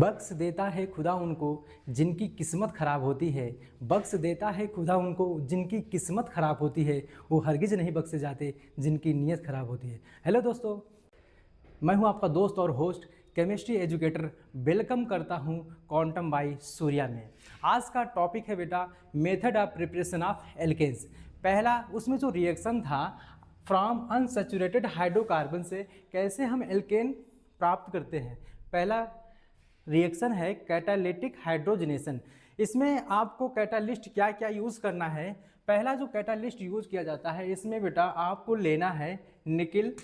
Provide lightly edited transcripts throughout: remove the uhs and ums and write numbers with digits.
बख्श देता है खुदा उनको जिनकी किस्मत ख़राब होती है। बख्श देता है खुदा उनको जिनकी किस्मत ख़राब होती है। वो हरगिज़ नहीं बख्शे जाते जिनकी नीयत ख़राब होती है। हेलो दोस्तों, मैं हूं आपका दोस्त और होस्ट केमिस्ट्री एजुकेटर। वेलकम करता हूं क्वांटम बाय सूर्या में। आज का टॉपिक है बेटा method of preparation of alkanes. पहला उसमें जो रिएक्शन था फ्रॉम अनसैचुरेटेड हाइड्रोकार्बन से कैसे हम एल्केन प्राप्त करते हैं। पहला रिएक्शन है कैटालिटिक हाइड्रोजनेशन। इसमें आपको कैटालिस्ट क्या क्या यूज़ करना है। पहला जो कैटालिस्ट यूज़ किया जाता है इसमें बेटा आपको लेना है निकिल।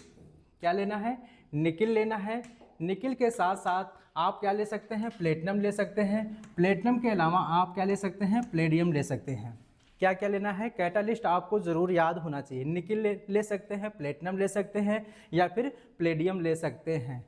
क्या लेना है? निकिल लेना है। निकिल के साथ साथ आप क्या ले सकते हैं? प्लेटिनम ले सकते हैं। प्लेटिनम के अलावा आप क्या ले सकते हैं? प्लेडियम ले सकते हैं। क्या क्या लेना है? कैटालिस्ट आपको ज़रूर याद होना चाहिए। निकिल ले सकते हैं, प्लेटिनम ले सकते हैं या फिर प्लेडियम ले सकते हैं।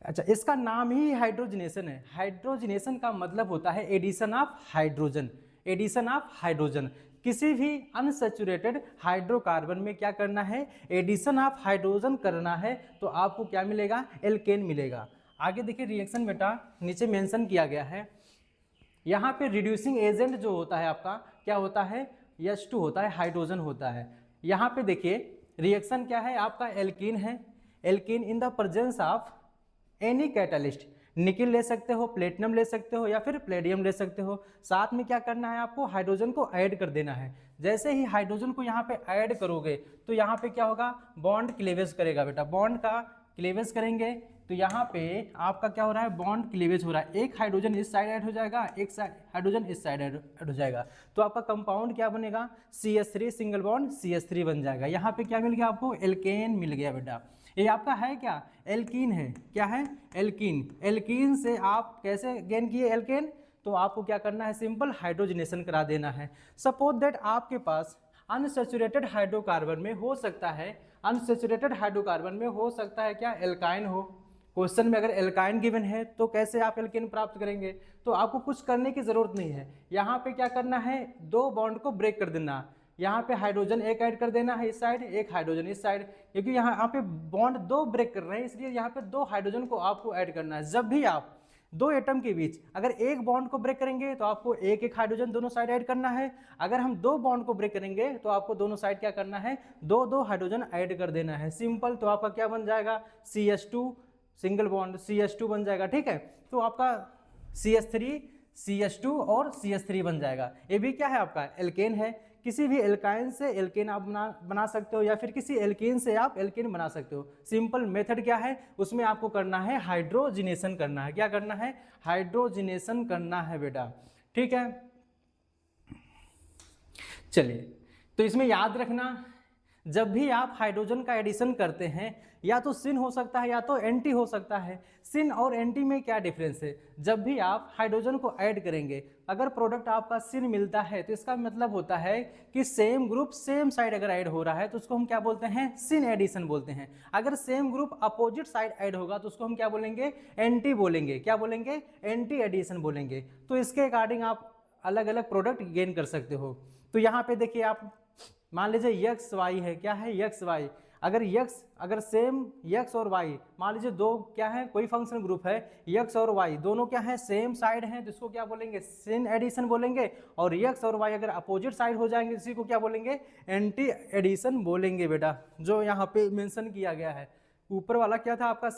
अच्छा, इसका नाम ही हाइड्रोजनेशन है। हाइड्रोजनेशन का मतलब होता है addition of hydrogen. Addition of hydrogen किसी भी अनसैचुरेटेड हाइड्रोकार्बन में क्या करना है? एडिशन ऑफ हाइड्रोजन करना है तो आपको क्या मिलेगा? एल्केन मिलेगा। आगे देखिए रिएक्शन बेटा नीचे मेंशन किया गया है। यहाँ पे रिड्यूसिंग एजेंट जो होता है आपका क्या होता है? H2 होता है, हाइड्रोजन होता है। यहाँ पे देखिए रिएक्शन क्या है आपका? एल्कीन है। Alkene in the presence of any catalyst. Nickel ले सकते हो, प्लेटिनम ले सकते हो या फिर प्लेडियम ले सकते हो। साथ में क्या करना है आपको? हाइड्रोजन को ऐड कर देना है। जैसे ही हाइड्रोजन को यहाँ पे ऐड करोगे तो यहाँ पे क्या होगा? बॉन्ड क्लीवेज करेगा बेटा। बॉन्ड का क्लीवेज करेंगे तो यहाँ पे आपका क्या हो रहा है? बॉन्ड क्लीवेज हो रहा है। एक हाइड्रोजन इस साइड ऐड हो जाएगा, एक हाइड्रोजन इस साइड ऐड हो जाएगा तो आपका कंपाउंड क्या बनेगा? CH3 सिंगल बॉन्ड CH3 बन जाएगा। यहाँ पे क्या मिल गया आपको? एल्केन मिल गया बेटा। ये आपका है क्या? एल्कीन है। क्या है? एल्कीन। एल्कीन से आप कैसे गेन किए एल्केन? तो आपको क्या करना है? सिंपल हाइड्रोजनेशन करा देना है। सपोज दैट आपके पास अनसैचुरेटेड हाइड्रोकार्बन में हो सकता है, अनसैचुरेटेड हाइड्रोकार्बन में हो सकता है क्या? एल्काइन हो। क्वेश्चन में अगर एल्काइन गिवन है तो कैसे आप एल्केन प्राप्त करेंगे? तो आपको कुछ करने की जरूरत नहीं है। यहाँ पे क्या करना है? दो बॉन्ड को ब्रेक कर देना। यहाँ पे हाइड्रोजन एक ऐड कर देना है इस साइड, एक हाइड्रोजन इस साइड, क्योंकि यहाँ पे बॉन्ड दो ब्रेक कर रहे हैं इसलिए यहाँ पे दो हाइड्रोजन को आपको ऐड करना है। जब भी आप दो एटम के बीच अगर एक बॉन्ड को ब्रेक करेंगे तो आपको एक एक हाइड्रोजन दोनों साइड ऐड करना है। अगर हम दो बॉन्ड को ब्रेक करेंगे तो आपको दोनों साइड क्या करना है? दो दो हाइड्रोजन ऐड कर देना है। सिंपल। तो आपका क्या बन जाएगा? CH2 सिंगल बॉन्ड CH2 बन जाएगा। ठीक है, तो आपका CH3 CH2 और CH3 बन जाएगा। ये भी क्या है? आपका एल्केन है। किसी भी एल्काइन से एल्केन आप बना सकते हो या फिर किसी एल्केन से आप एल्केन बना सकते हो। सिंपल मेथड क्या है? उसमें आपको करना है हाइड्रोजनेशन करना है। क्या करना है? हाइड्रोजनेशन करना है बेटा। ठीक है, चलिए तो इसमें याद रखना जब भी आप हाइड्रोजन का एडिशन करते हैं या तो सिन हो सकता है या तो एंटी हो सकता है। सिन और एंटी में क्या डिफरेंस है? जब भी आप हाइड्रोजन को ऐड करेंगे अगर प्रोडक्ट आपका सिन मिलता है तो इसका मतलब होता है कि सेम ग्रुप सेम साइड अगर ऐड हो रहा है तो उसको हम क्या बोलते हैं? सिन एडिशन बोलते हैं। अगर same group opposite side add होगा तो उसको हम क्या बोलेंगे? एंटी बोलेंगे। क्या बोलेंगे? एंटी एडिशन बोलेंगे। तो इसके अकॉर्डिंग आप अलग अलग प्रोडक्ट गेन कर सकते हो। तो यहाँ पे देखिए आप मान लीजिए XY है। क्या है? XY। अगर सेम X और Y मान लीजिए दो क्या है? कोई फंक्शन ग्रुप है X और Y दोनों क्या है? सेम साइड हैं तो इसको क्या बोलेंगे? सिन एडिशन बोलेंगे। और X और Y अगर अपोजिट साइड हो जाएंगे इसी को क्या बोलेंगे? एंटी एडिशन बोलेंगे बेटा। जो यहाँ पे मेंशन किया गया है ऊपर वाला क्या था आपका?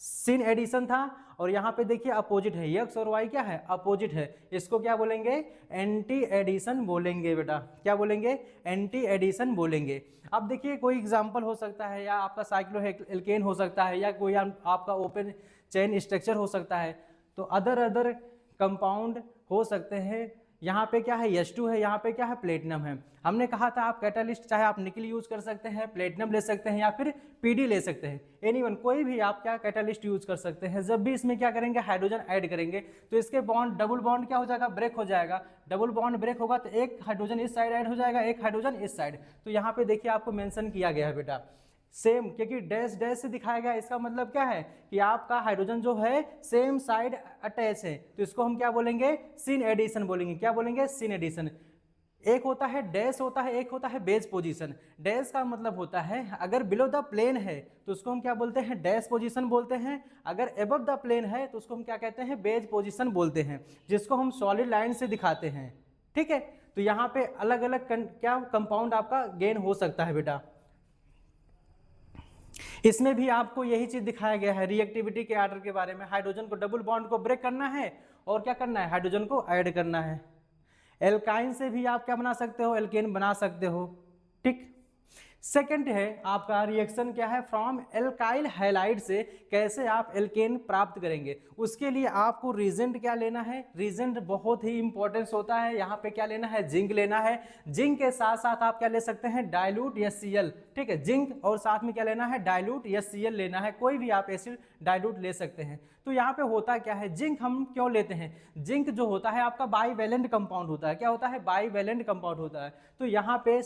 सिन एडिशन था और यहाँ पे देखिए अपोजिट है। X और Y क्या है? अपोजिट है। इसको क्या बोलेंगे? एंटी एडिशन बोलेंगे बेटा। क्या बोलेंगे? एंटी एडिशन बोलेंगे। अब देखिए कोई एग्जांपल हो सकता है या आपका साइक्लोएल्केन हो सकता है या कोई आपका ओपन चेन स्ट्रक्चर हो सकता है तो अदर कंपाउंड हो सकते हैं। यहाँ पे क्या है? H2 है, यहाँ पे क्या है? प्लेटिनम है। हमने कहा था आप कैटालिस्ट चाहे आप निकिल यूज कर सकते हैं, प्लेटिनम ले सकते हैं या फिर PD ले सकते हैं। एनीवन कोई भी आप क्या कैटालिस्ट यूज कर सकते हैं। जब भी इसमें क्या करेंगे? हाइड्रोजन ऐड करेंगे तो इसके बॉन्ड डबल बॉन्ड क्या हो जाएगा? ब्रेक हो जाएगा। डबल बॉन्ड ब्रेक होगा तो एक हाइड्रोजन इस साइड ऐड हो जाएगा, एक हाइड्रोजन इस साइड। तो यहाँ पे देखिए आपको मेंशन किया गया है बेटा सेम, क्योंकि डैश डैश से दिखाया गया। इसका मतलब क्या है कि आपका हाइड्रोजन जो है सेम साइड अटैच है तो इसको हम क्या बोलेंगे? सिन एडिशन बोलेंगे। क्या बोलेंगे? Syn addition. एक होता है डैश होता है, एक होता है बेस पोजीशन। डैश का मतलब होता है अगर बिलो द प्लेन है तो उसको हम क्या बोलते हैं, डैश पोजीशन बोलते हैं। अगर अबव द प्लेन है तो उसको हम क्या कहते हैं, बेज पोजीशन बोलते हैं, जिसको हम सॉलिड लाइन से दिखाते हैं। ठीक है, तो यहाँ पे अलग अलग क्या कंपाउंड आपका गेन हो सकता है बेटा। इसमें भी आपको यही चीज दिखाया गया है रिएक्टिविटी के आर्डर के बारे में। हाइड्रोजन को डबल बॉन्ड को ब्रेक करना है और क्या करना है, हाइड्रोजन को ऐड करना है। एल्काइन से भी आप क्या बना सकते हो, एल्केन बना सकते हो। ठीक, सेकंड है आपका रिएक्शन क्या है, फ्रॉम एल्काइल हैलाइड से कैसे आप एल्केन प्राप्त करेंगे। उसके लिए आपको रीजेंट क्या लेना है, रीजेंट बहुत ही इंपॉर्टेंस होता है। यहाँ पे क्या लेना है, जिंक लेना है। जिंक के साथ साथ आप क्या ले सकते हैं, डाइल्यूट या सीएल। ठीक है, जिंक और साथ में क्या लेना है, डाइल्यूट या सीएल लेना है। कोई भी आप एसिड डाइल्यूट ले सकते हैं। तो यहाँ पे होता क्या है, जिंक हम क्यों लेते हैं, जिंक जो होता है आपका बाईवैलेंट कंपाउंड होता है। क्या होता है, बाईवैलेंट कंपाउंड होता है। तो यहाँ पे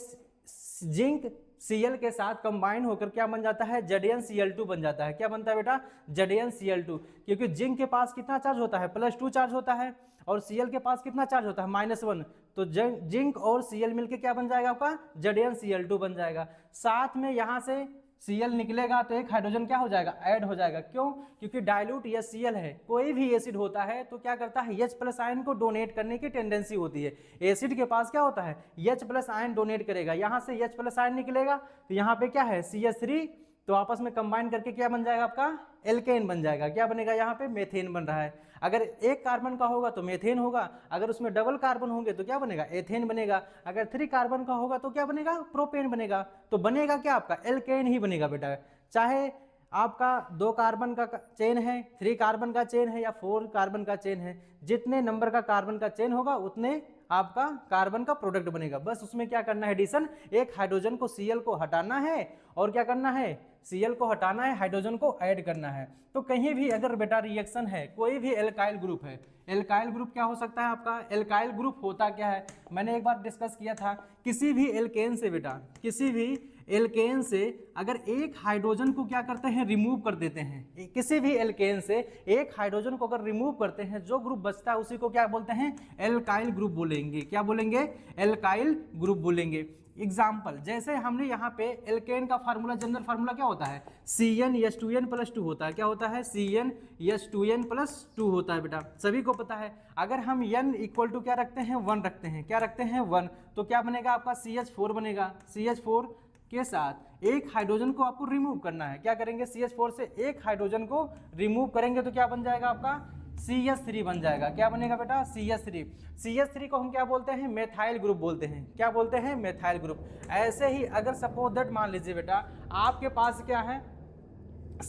जिंक Cl के साथ कंबाइन होकर क्या बन जाता है, ZnCl2 बन जाता है। क्या बनता है बेटा, ZnCl2, क्योंकि जिंक के पास कितना चार्ज होता है, +2 चार्ज होता है, और Cl के पास कितना चार्ज होता है, -1। तो जिंक और Cl मिलकर क्या बन जाएगा आपका, ZnCl2 बन जाएगा। साथ में यहाँ से Cl निकलेगा तो एक हाइड्रोजन क्या हो जाएगा, ऐड हो जाएगा। क्यों, क्योंकि डाइल्यूट या Cl है। कोई भी एसिड होता है तो क्या करता है, H+ आयन को डोनेट करने की टेंडेंसी होती है। एसिड के पास क्या होता है, H+ आयन डोनेट करेगा। यहाँ से H+ आयन निकलेगा तो यहाँ पे क्या है, CH3, तो आपस में कंबाइन करके क्या बन जाएगा आपका, एल्केन बन जाएगा। क्या बनेगा, यहाँ पे मेथेन बन रहा है। अगर एक कार्बन का होगा तो मेथेन होगा, अगर उसमें डबल कार्बन होंगे तो क्या बनेगा, एथेन बनेगा। अगर 3 कार्बन का होगा तो क्या बनेगा, प्रोपेन बनेगा। तो बनेगा क्या आपका, एल्केन ही बनेगा बेटा। चाहे आपका 2 कार्बन का चेन है, 3 कार्बन का चेन है, या 4 कार्बन का चेन है, जितने नंबर का कार्बन का चेन होगा उतने आपका कार्बन का प्रोडक्ट बनेगा। बस उसमें क्या करना है, एडिशन, एक हाइड्रोजन को Cl को हटाना है और क्या करना है, Cl को हटाना है, हाइड्रोजन को ऐड करना है। तो कहीं भी अगर बेटा रिएक्शन है, कोई भी एल्काइल ग्रुप है, एल्काइल ग्रुप क्या हो सकता है आपका, एल्काइल ग्रुप होता क्या है, मैंने एक बार डिस्कस किया था। किसी भी एल्केन से बेटा, किसी भी एल्केन से अगर एक हाइड्रोजन को क्या करते हैं, रिमूव कर देते हैं, किसी भी एल्केन से एक हाइड्रोजन को अगर रिमूव करते हैं, जो ग्रुप बचता है उसी को क्या बोलते हैं, एल्काइल ग्रुप बोलेंगे। क्या बोलेंगे, एल्काइल ग्रुप बोलेंगे। एग्जाम्पल, जैसे हमने यहाँ पे एल्केन का फार्मूला, जनरल फार्मूला क्या होता है, CnH2n+2 होता है। क्या होता है, CnH2n+2 होता है बेटा, सभी को पता है। अगर हम n इक्वल टू क्या रखते हैं, 1 रखते हैं, क्या रखते हैं, 1, तो क्या बनेगा आपका, CH4 बनेगा। CH4 के साथ एक हाइड्रोजन को आपको रिमूव करना है। क्या करेंगे, CH4 से एक हाइड्रोजन को रिमूव करेंगे तो क्या बन जाएगा आपका, CH3 बन जाएगा। क्या बनेगा बेटा, CH3। CH3 को हम क्या बोलते हैं, मेथाइल ग्रुप बोलते हैं। क्या बोलते हैं, मेथाइल ग्रुप। ऐसे ही अगर सपोज दैट मान लीजिए बेटा आपके पास क्या है,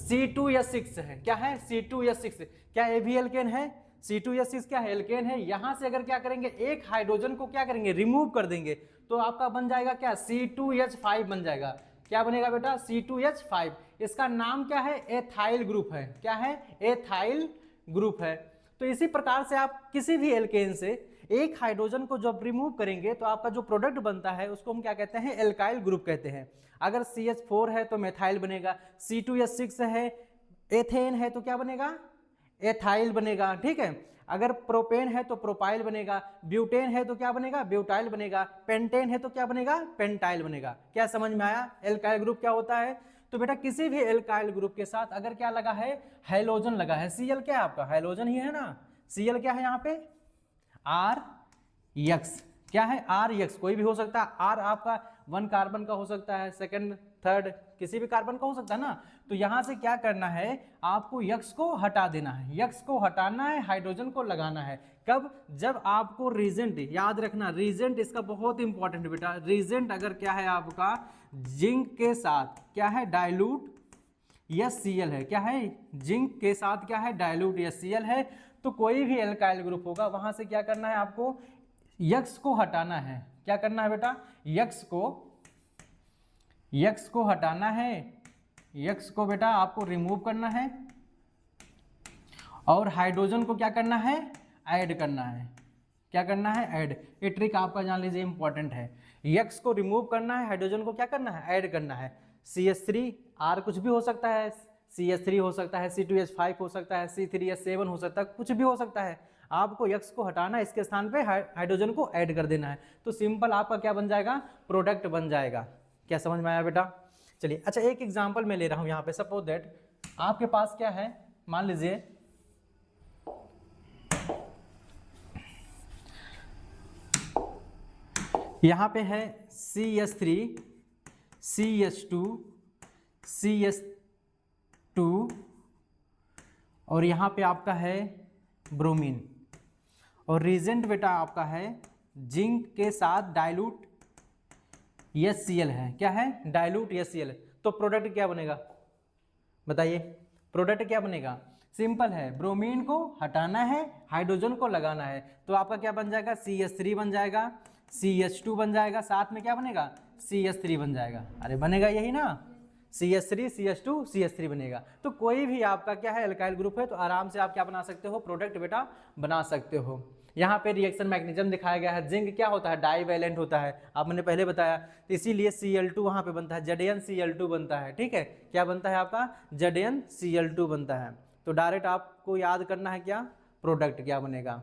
C2H6 है। क्या है, C2H6, क्या ये भी एल्केन है, C2H6 क्या है, एल्केन है। यहां से अगर क्या करेंगे, एक हाइड्रोजन को क्या करेंगे, रिमूव कर देंगे, तो आपका बन जाएगा क्या, C2H5 बन जाएगा। क्या बनेगा बेटा, C2H5। इसका नाम क्या है, एथाइल ग्रुप है। क्या है, एथाइल ग्रुप है। तो इसी प्रकार से आप किसी भी एल्केन से एक हाइड्रोजन को जब रिमूव करेंगे तो आपका जो प्रोडक्ट बनता है उसको हम क्या कहते हैं, एल्काइल ग्रुप कहते हैं। अगर CH4 है तो मेथाइल बनेगा, C2H6 है, एथेन है तो क्या बनेगा, एथाइल बनेगा। ठीक है, अगर प्रोपेन है तो प्रोपाइल बनेगा, ब्यूटेन है तो क्या बनेगा, ब्यूटाइल बनेगा, पेंटेन है तो क्या बनेगा, पेंटाइल बनेगा। क्या समझ में आया, एल्काइल ग्रुप क्या होता है। तो बेटा किसी भी एल्काइल ग्रुप के साथ अगर क्या लगा है, हैलोजन लगा है, Cl क्या है आपका, हैलोजन ही है ना। Cl क्या है यहाँ पे, RX। क्या है, RX, कोई भी हो सकता है। R आपका 1 कार्बन का हो सकता है, 2nd 3rd किसी भी कार्बन का हो सकता है ना। तो यहां से क्या करना है, आपको यक्स को हटा देना है, यक्स को हटाना है, हाइड्रोजन को लगाना है। कब, जब आपको रीजेंट, याद रखना रीजेंट इसका बहुत इंपॉर्टेंट बेटा, रीजेंट अगर क्या है आपका जिंक के साथ क्या है, डाइल्यूट या Cl है। क्या है, जिंक के साथ क्या है, डाइल्यूट या Cl है, तो कोई भी एल्काइल ग्रुप होगा वहां से क्या करना है, आपको यक्स को हटाना है। क्या करना है बेटा, यक्स को हटाना है, यक्स को बेटा आपको रिमूव करना है, और हाइड्रोजन को क्या करना है, ऐड करना है। क्या करना है, ऐड। ये ट्रिक आपका जान लीजिए इंपॉर्टेंट है। यक्स को रिमूव करना है, हाइड्रोजन को क्या करना है, ऐड करना है। CH3, R कुछ भी हो सकता है, CH3 हो सकता है, C2H5 हो सकता है, C3H7 हो सकता है, कुछ भी हो सकता है। आपको X को हटाना, इसके स्थान पे हाइड्रोजन को ऐड कर देना है, तो सिंपल आपका क्या बन जाएगा, प्रोडक्ट बन जाएगा। क्या समझ में आया बेटा? चलिए, अच्छा एक एग्जांपल मैं ले रहा हूं यहाँ पे। सपोज दैट आपके पास क्या है, मान लीजिए यहाँ पे है CH3, CH2, CH2 और यहाँ पे आपका है ब्रोमीन, और रिजेंट बेटा आपका है जिंक के साथ डाइल्यूट HCl है। क्या है? Dilute HCl। तो प्रोडक्ट क्या बनेगा बताइए? प्रोडक्ट क्या बनेगा? सिंपल है, ब्रोमीन को हटाना है, हाइड्रोजन को लगाना है, तो आपका क्या बन जाएगा, CH3 बन जाएगा, CH2 बन जाएगा, साथ में क्या बनेगा, CH3 बन जाएगा। अरे बनेगा यही ना, CH3 CH2 CH3 बनेगा। तो कोई भी आपका क्या है, एल्काइल ग्रुप है, तो आराम से आप क्या बना सकते हो, प्रोडक्ट बेटा बना सकते हो। यहाँ पे रिएक्शन मैकेनिज्म दिखाया गया है। जिंक क्या होता है, डाईवैलेंट होता है, आप मैंने पहले बताया, तो इसीलिए Cl2 वहाँ पे बनता है, ZnCl2 बनता है। ठीक है, क्या बनता है आपका, ZnCl2 बनता है। तो डायरेक्ट आपको याद करना है क्या, प्रोडक्ट क्या बनेगा।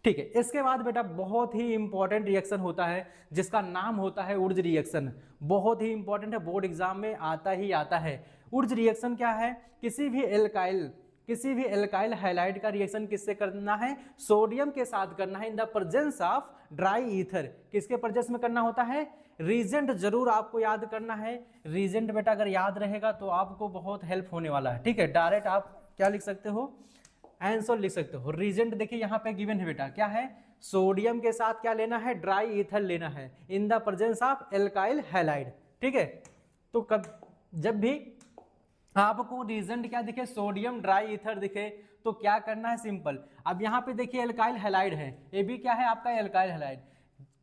ठीक है, इसके बाद बेटा बहुत ही इंपॉर्टेंट रिएक्शन होता है जिसका नाम होता है उर्ज रिएक्शन। बहुत ही इंपॉर्टेंट है, बोर्ड एग्जाम में आता ही आता है। उर्ज रिएक्शन क्या है, किसी भी एल्काइल हैलाइड का रिएक्शन किससे करना है, सोडियम के साथ करना है, इन the presence of dry ether. किसके प्रेजेंस में करना होता है, रीजेंट जरूर आपको याद करना है। रीजेंट बेटा अगर याद रहेगा तो आपको बहुत हेल्प होने वाला है। ठीक है, डायरेक्ट आप क्या लिख सकते हो, आंसर लिख सकते हो। रीजेंट देखिए यहाँ पे गिवन है बेटा, क्या है, सोडियम के साथ क्या लेना है, ड्राई ईथर लेना है, इन the presence of alkyl halide. ठीक है, तो कब जब भी आपको रीजेंट क्या दिखे, सोडियम ड्राई ईथर दिखे, तो क्या करना है, सिंपल। अब यहाँ पे देखिए एल्काइल हैलाइड है, ये भी क्या है आपका एल्काइल हैलाइड।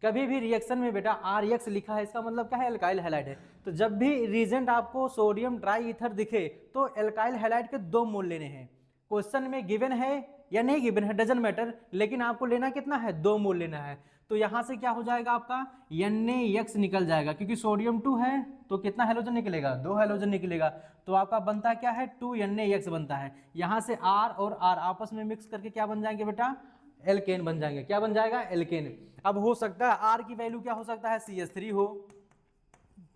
कभी भी रिएक्शन में बेटा RX लिखा है, इसका मतलब क्या है, एल्काइल हैलाइड है। तो जब भी रीजेंट आपको सोडियम ड्राई ईथर दिखे तो एल्काइल हैलाइड के 2 मोल लेने हैं। क्वेश्चन में गिवन है या नहीं गिवन है डजंट मैटर, लेकिन आपको लेना कितना है, 2 मोल लेना है। तो यहां से क्या हो जाएगा आपका, NaX निकल जाएगा, क्योंकि सोडियम 2 है तो कितना हेलोजन निकलेगा, 2 हेलोजन निकलेगा। तो आपका बनता क्या है, 2 NaX बनता है। यहां से R और R आपस में मिक्स करके क्या बन जाएंगे बेटा, एल्केन बन जाएंगे। क्या बन जाएगा, एल्केन। अब हो सकता है R की वैल्यू क्या हो सकता है, CH3 हो,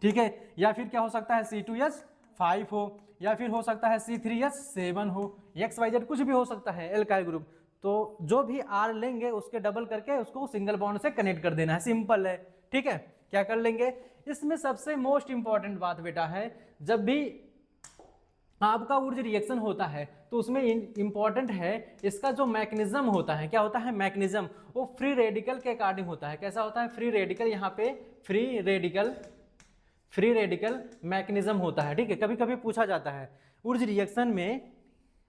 ठीक है, या फिर क्या हो सकता है, C2H5 हो, या फिर हो सकता है C3H7 हो, XYZ कुछ भी हो सकता है एल्काइल ग्रुप। तो जो भी R लेंगे उसके डबल करके उसको सिंगल बॉन्ड से कनेक्ट कर देना है, सिंपल है। ठीक है, क्या कर लेंगे। इसमें सबसे मोस्ट इंपॉर्टेंट बात बेटा है, जब भी आपका उर्ज रिएक्शन होता है तो उसमें इंपॉर्टेंट है इसका जो मैकेनिज्म होता है। क्या होता है मैकेनिज्म, वो फ्री रेडिकल के अकॉर्डिंग होता है। कैसा होता है, फ्री रेडिकल, यहाँ पे फ्री रेडिकल मैकेनिज्म होता है। ठीक है, कभी कभी पूछा जाता है उर्ज रिएक्शन में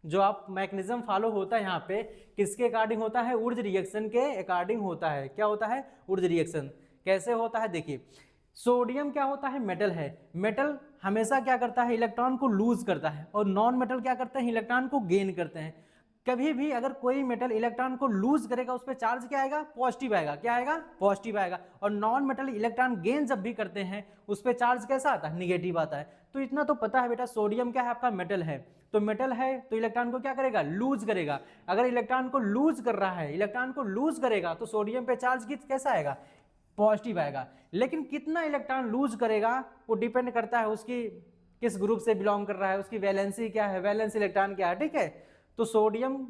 जो आप मैकेनिज्म फॉलो होता है यहाँ पे किसके अकॉर्डिंग होता है, उर्ज रिएक्शन के अकॉर्डिंग होता है। क्या होता है, उर्ज रिएक्शन कैसे होता है, देखिए सोडियम क्या होता है, मेटल है। मेटल हमेशा क्या करता है, इलेक्ट्रॉन को लूज करता है, और नॉन मेटल क्या करते हैं, इलेक्ट्रॉन को गेन करते हैं। कभी भी अगर कोई मेटल इलेक्ट्रॉन को लूज करेगा उस पर चार्ज क्या आएगा, पॉजिटिव आएगा। क्या आएगा, पॉजिटिव आएगा। और नॉन मेटल इलेक्ट्रॉन गेन जब भी करते हैं उस पर चार्ज कैसा आता है, निगेटिव आता है। तो इतना तो पता है बेटा, सोडियम क्या है आपका, मेटल है। तो मेटल है तो इलेक्ट्रॉन को क्या करेगा, लूज करेगा। अगर इलेक्ट्रॉन को लूज कर रहा है, इलेक्ट्रॉन को लूज करेगा तो सोडियम पे चार्ज कैसा आएगा, पॉजिटिव आएगा। लेकिन कितना इलेक्ट्रॉन लूज करेगा वो डिपेंड करता है उसकी किस ग्रुप से बिलोंग कर रहा है, उसकी वैलेंसी क्या है, वैलेंस इलेक्ट्रॉन क्या है। ठीक है, तो सोडियम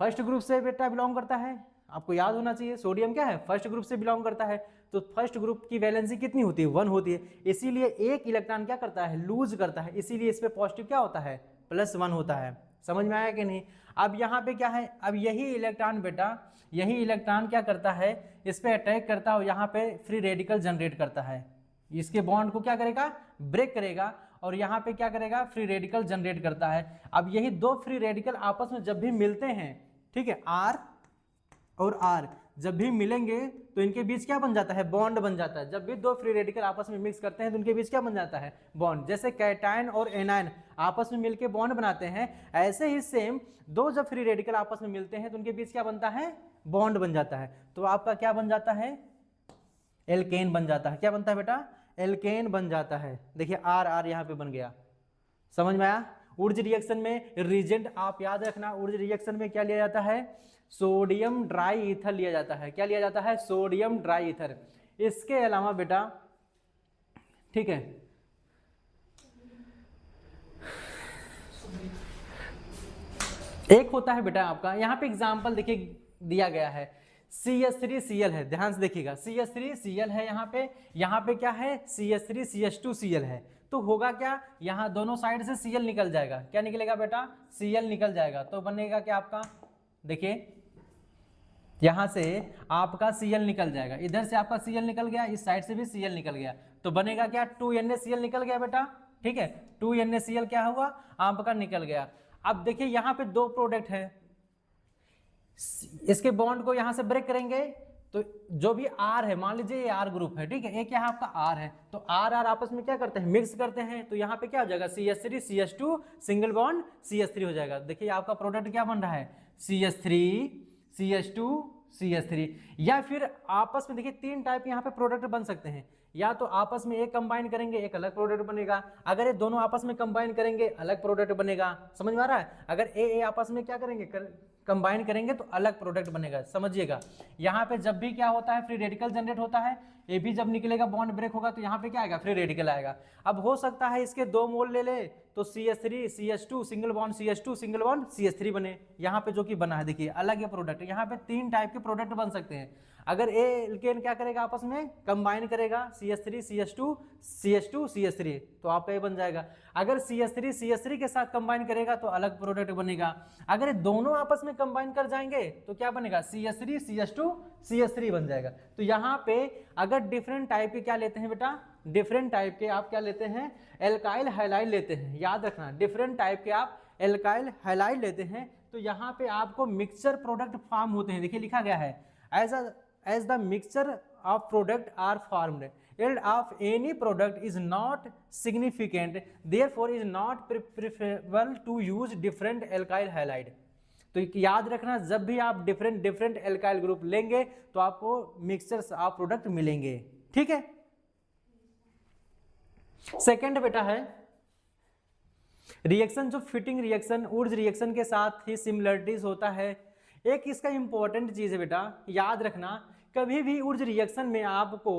फर्स्ट ग्रुप से बेटा बिलोंग करता है, आपको याद होना चाहिए। सोडियम क्या है, फर्स्ट ग्रुप से बिलोंग करता है। तो फर्स्ट ग्रुप की वैलेंसी कितनी होती है, 1 होती है। इसीलिए एक इलेक्ट्रॉन क्या करता है, लूज करता है, इसीलिए इस पे पॉजिटिव क्या होता है, +1 होता है। समझ में आया कि नहीं। अब यहाँ पे क्या है, अब यही इलेक्ट्रॉन बेटा, यही इलेक्ट्रॉन क्या करता है, इस पे अटैक करता है और यहाँ पे फ्री रेडिकल जनरेट करता है। इसके बॉन्ड को क्या करेगा, ब्रेक करेगा, और यहाँ पे क्या करेगा, फ्री रेडिकल जनरेट करता है। अब यही 2 फ्री रेडिकल आपस में जब भी मिलते हैं, ठीक है, R और R जब भी मिलेंगे तो इनके बीच क्या बन जाता है, बॉन्ड बन जाता है। जब भी 2 फ्री रेडिकल आपस में मिक्स करते हैं तो उनके बीच क्या बन जाता है, बॉन्ड। जैसे कैटायन और एनायन आपस में मिलकर बॉन्ड बनाते हैं, ऐसे ही सेम 2 जब फ्री रेडिकल आपस में मिलते हैं तो उनके बीच क्या बनता है, बॉन्ड बन जाता है। तो आपका क्या बन जाता है, एल्केन बन जाता है। क्या बनता है बेटा, एल्केन बन जाता है। देखिए R R यहाँ पे बन गया, समझ में आया। ऊर्ज रिएक्शन में रिएजेंट आप याद रखना, ऊर्ज रिएक्शन में क्या लिया जाता है, सोडियम ड्राई ईथर लिया जाता है। क्या लिया जाता है, सोडियम ड्राई ईथर। इसके अलावा बेटा, ठीक है, एक होता है बेटा आपका, यहाँ पे एग्जाम्पल देखिए दिया गया है, CH3Cl है, ध्यान से देखिएगा, CH3Cl है यहाँ पे क्या है, CH3CH2Cl है। तो होगा क्या, यहाँ दोनों साइड से Cl निकल जाएगा। क्या निकलेगा बेटा, Cl निकल जाएगा। तो बनेगा क्या आपका, देखिए यहाँ से आपका Cl निकल जाएगा, इधर से आपका Cl निकल गया, इस साइड से भी Cl निकल गया। तो बनेगा क्या, 2NaCl निकल गया बेटा, ठीक है, 2NaCl क्या हुआ आपका निकल गया। अब देखिए यहाँ पे दो प्रोडक्ट है, इसके बॉन्ड को यहाँ से ब्रेक करेंगे तो जो भी R है, मान लीजिए ये R ग्रुप है, ठीक है, एक यहाँ आपका R है, तो R आपस में क्या करते हैं, मिक्स करते हैं। तो यहाँ पे क्या हो जाएगा, CH3 CH2 single bond CH3 हो जाएगा। देखिए आपका प्रोडक्ट क्या बन रहा है, CH3 CH2 CH3। या फिर आपस में देखिए तीन टाइप यहाँ पे प्रोडक्ट बन सकते हैं, या तो आपस में एक कंबाइन करेंगे एक अलग प्रोडक्ट बनेगा, अगर ये दोनों आपस में कंबाइन करेंगे अलग प्रोडक्ट बनेगा। समझ में आ रहा है, अगर ए आपस में क्या करेंगे, कंबाइन करेंगे तो अलग प्रोडक्ट बनेगा। समझिएगा, यहाँ पे जब भी क्या होता है, फ्री रेडिकल जनरेट होता है, ये भी जब निकलेगा बॉन्ड ब्रेक होगा तो यहाँ पे क्या आएगा, फ्री रेडिकल आएगा। अब हो सकता है इसके दो मोल ले ले तो CH3 CH2 single bond CH2 single bond CH3 बने, यहाँ पे जो कि बना है देखिए अलग है प्रोडक्ट। यहाँ पे तीन टाइप के प्रोडक्ट बन सकते हैं। अगर ए एल्केन क्या करेगा, आपस में कंबाइन करेगा CH3 CH2 CH2 CH3 तो आपका ये बन जाएगा। अगर CH3 CH3 के साथ कंबाइन करेगा तो अलग प्रोडक्ट बनेगा। अगर ये दोनों आपस में कंबाइन कर जाएंगे तो क्या बनेगा, CH3 CH2 CH3 बन जाएगा। तो यहाँ पे अगर डिफरेंट टाइप के क्या लेते हैं बेटा, डिफरेंट टाइप के आप क्या लेते हैं, एल्काइल हाइलाइड लेते हैं। याद रखना, डिफरेंट टाइप के आप एल्काइल हाइलाइड लेते हैं तो यहाँ पे आपको मिक्सचर प्रोडक्ट फॉर्म होते हैं। देखिए लिखा गया है, as the mixture of product are formed, yield of any product is not significant, therefore is not preferable to use different alkyl halide। तो याद रखना, जब भी आप डिफरेंट एल्काइल ग्रुप लेंगे तो आपको मिक्सचर्स ऑफ प्रोडक्ट मिलेंगे, ठीक है। सेकंड बेटा है रिएक्शन, जो फिटिंग रिएक्शन ऊर्ज रिएक्शन के साथ ही सिमिलरिटीज होता है। एक इसका इंपॉर्टेंट चीज है बेटा, याद रखना, कभी भी ऊर्ज रिएक्शन में आपको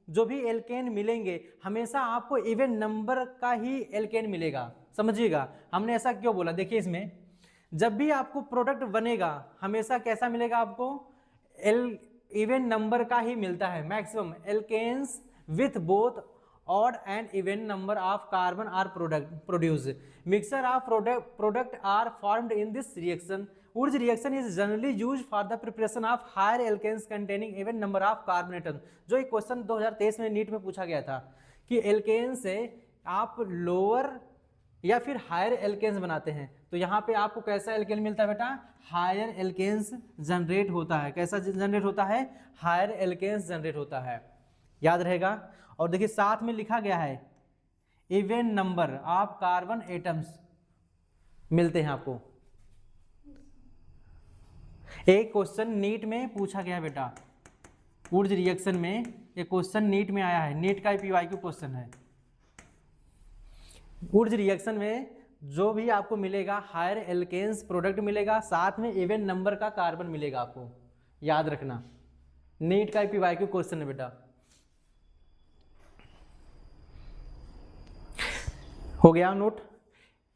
जो भी एल्केन मिलेंगे हमेशा आपको इवन नंबर का ही एल्केन मिलेगा। समझिएगा, हमने ऐसा क्यों बोला, देखिए इसमें जब भी आपको प्रोडक्ट बनेगा हमेशा कैसा मिलेगा आपको, इवन नंबर का ही मिलता है। Maximum alkanes with both odd and even number of carbon are produced. Mixture of product are formed in this reaction. Urge reaction is generally used for the preparation of higher alkanes containing even number of carbon atoms. जो एक question 2023 में NEET में पूछा गया था कि alkene से आप लोअर या फिर हायर एल्केन्स बनाते हैं, तो यहाँ पे आपको कैसा एल्केन मिलता है बेटा, हायर एल्केन्स जनरेट होता है। कैसा जनरेट होता है, हायर एल्केन्स जनरेट होता है, याद रहेगा। और देखिए साथ में लिखा गया है even number of carbon atoms मिलते हैं आपको। एक क्वेश्चन नीट में पूछा गया बेटा, ऊर्ज रिएक्शन में एक क्वेश्चन नीट में आया है, नीट का PYQ क्वेश्चन है। ऊर्ज रिएक्शन में जो भी आपको मिलेगा हायर एल्केन्स प्रोडक्ट मिलेगा, साथ में इवन नंबर का कार्बन मिलेगा आपको, याद रखना। नीट का PYQ क्वेश्चन है बेटा। हो गया नोट।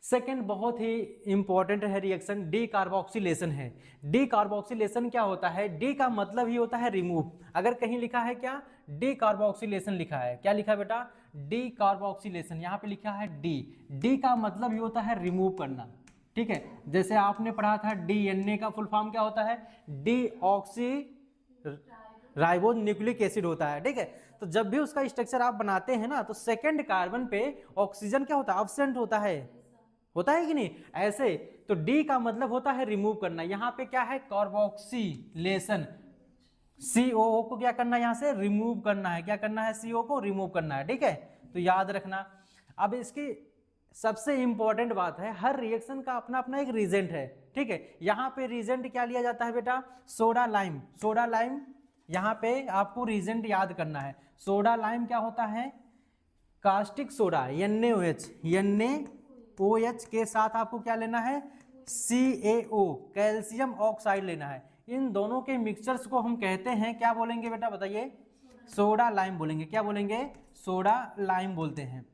सेकंड बहुत ही इंपॉर्टेंट है रिएक्शन, डी कार्बोक्सिलेशन है। डी कार्बोक्सिलेशन क्या होता है, डी का मतलब ही होता है रिमूव। अगर कहीं लिखा है क्या, डी कार्बोक्सिलेशन लिखा है, क्या लिखा है बेटा, डी कार्बोक्सिलेशन, यहाँ पे लिखा है डी। डी का मतलब ही होता है रिमूव करना, ठीक है। जैसे आपने पढ़ा था DNA का फुल फॉर्म क्या होता है, D oxy ribose nucleic acid होता है, ठीक है। तो जब भी उसका स्ट्रक्चर आप बनाते हैं ना तो सेकंड कार्बन पे ऑक्सीजन क्या होता है, एब्सेंट होता है कि नहीं, ऐसे। तो डी का मतलब होता है रिमूव करना। यहाँ पे क्या है, कार्बोक्सिलेशन, COO को क्या करना है, यहाँ से रिमूव करना है। क्या करना है, CO को रिमूव करना है, ठीक है। तो याद रखना। अब इसकी सबसे इंपॉर्टेंट बात है, हर रिएक्शन का अपना अपना एक रीजेंट है, ठीक है। यहाँ पे रीजेंट क्या लिया जाता है बेटा, सोडा लाइम। सोडा लाइम यहाँ पे आपको रीजेंट याद करना है। सोडा लाइम क्या होता है, कास्टिक सोडा, NaOH, OH के साथ आपको क्या लेना है, CaO कैल्शियम ऑक्साइड लेना है। इन दोनों के मिक्सचर्स को हम कहते हैं, क्या बोलेंगे बेटा बताइए, सोडा लाइम बोलेंगे। क्या बोलेंगे, सोडा लाइम बोलते हैं।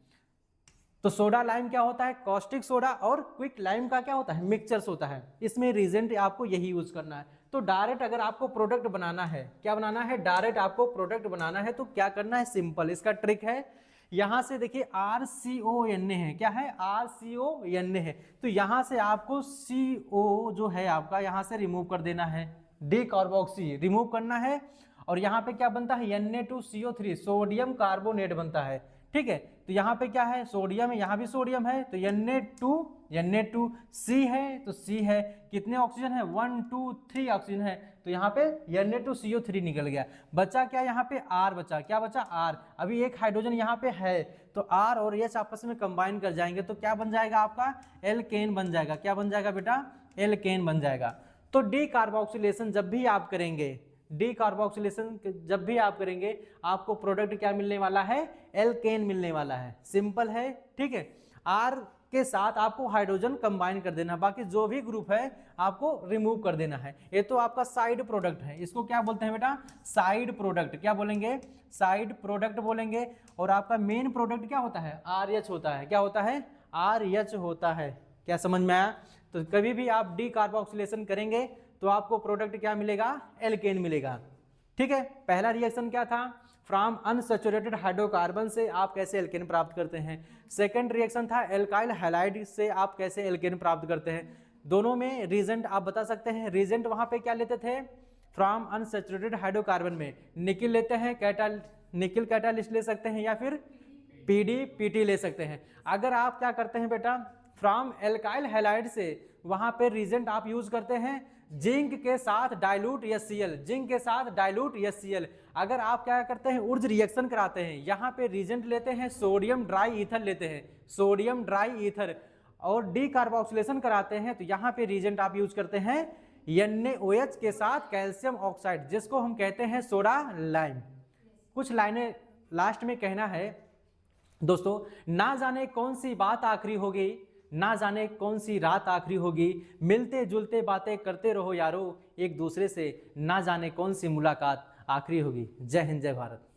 तो सोडा लाइम क्या होता है, कॉस्टिक सोडा और क्विक लाइम का क्या होता है, मिक्सचर्स होता है। इसमें रीजेंट आपको यही यूज करना है। तो डायरेक्ट अगर आपको प्रोडक्ट बनाना है, क्या बनाना है, डायरेक्ट आपको प्रोडक्ट बनाना है, तो क्या करना है, सिंपल इसका ट्रिक है। यहां से देखिए RCONA है, क्या है, RCONA है। तो यहां से आपको CO जो है आपका यहां से रिमूव कर देना है, डी कार्बोक्सी रिमूव करना है। और यहाँ पे क्या बनता है, Na2CO3 सोडियम कार्बोनेट बनता है। ठीक है, तो यहाँ पे क्या है, सोडियम है, यहाँ भी सोडियम है, तो Na2 C है, तो C है, कितने ऑक्सीजन है, 1 2 3 ऑक्सीजन है, तो यहाँ पे Na2CO3 निकल गया। बचा क्या, यहाँ पे R बचा, क्या बचा, R। अभी एक हाइड्रोजन यहाँ पे है, तो R और H आपस में कंबाइन कर जाएंगे, तो क्या बन जाएगा आपका, एल्केन बन जाएगा। क्या बन जाएगा बेटा, एल्केन बन जाएगा। तो डी कार्बोक्सिलेशन जब भी आप करेंगे, डी कार्बोक्सिलेशन जब भी आप करेंगे, आपको प्रोडक्ट क्या मिलने वाला है, एल्केन मिलने वाला है। सिंपल है, ठीक है। आर के साथ आपको हाइड्रोजन कंबाइन कर देना, बाकी जो भी ग्रुप है आपको रिमूव कर देना है। ये तो आपका साइड प्रोडक्ट है, इसको क्या बोलते हैं बेटा, साइड प्रोडक्ट। क्या बोलेंगे, साइड प्रोडक्ट बोलेंगे। और आपका मेन प्रोडक्ट क्या होता है, RH होता है। क्या होता है, RH होता है। क्या समझ में आया। तो कभी भी आप डी कार्बोक्सिलेशन करेंगे तो आपको प्रोडक्ट क्या मिलेगा, एल्केन मिलेगा। ठीक है, पहला रिएक्शन क्या था, फ्रॉम अनसैचुरेटेड हाइड्रोकार्बन से आप कैसे एल्केन प्राप्त करते हैं। सेकंड रिएक्शन था एल्काइल हैलाइड से आप कैसे एल्केन प्राप्त करते हैं। दोनों में रीजेंट आप बता सकते हैं। रीजेंट वहां पे क्या लेते थे, फ्रॉम अनसैचुरेटेड हाइड्रोकार्बन में निकिल लेते हैं, निकिल कैटालिस्ट ले सकते हैं, या फिर PD ले सकते हैं। अगर आप क्या करते हैं बेटा, फ्रॉम एल्काइल हैलाइड से वहां पे रीजेंट आप यूज करते हैं जिंक के साथ डाइल्यूट HCl, जिंक के साथ डाइल्यूट HCl। अगर आप क्या करते हैं, उर्ज रिएक्शन कराते हैं, यहाँ पे रीजेंट लेते हैं सोडियम ड्राई ईथर लेते हैं, सोडियम ड्राई ईथर, और डी कार्बोक्सिलेशन कराते हैं तो यहाँ पे रीजेंट आप यूज करते हैं NaOH के साथ कैल्शियम ऑक्साइड, जिसको हम कहते हैं सोडा लाइम। कुछ लाइनें लास्ट में कहना है दोस्तों, ना जाने कौन सी बात आखिरी होगी, ना जाने कौन सी रात आखिरी होगी, मिलते जुलते बातें करते रहो यारो एक दूसरे से, ना जाने कौन सी मुलाकात आखिरी होगी। जय हिंद, जय भारत।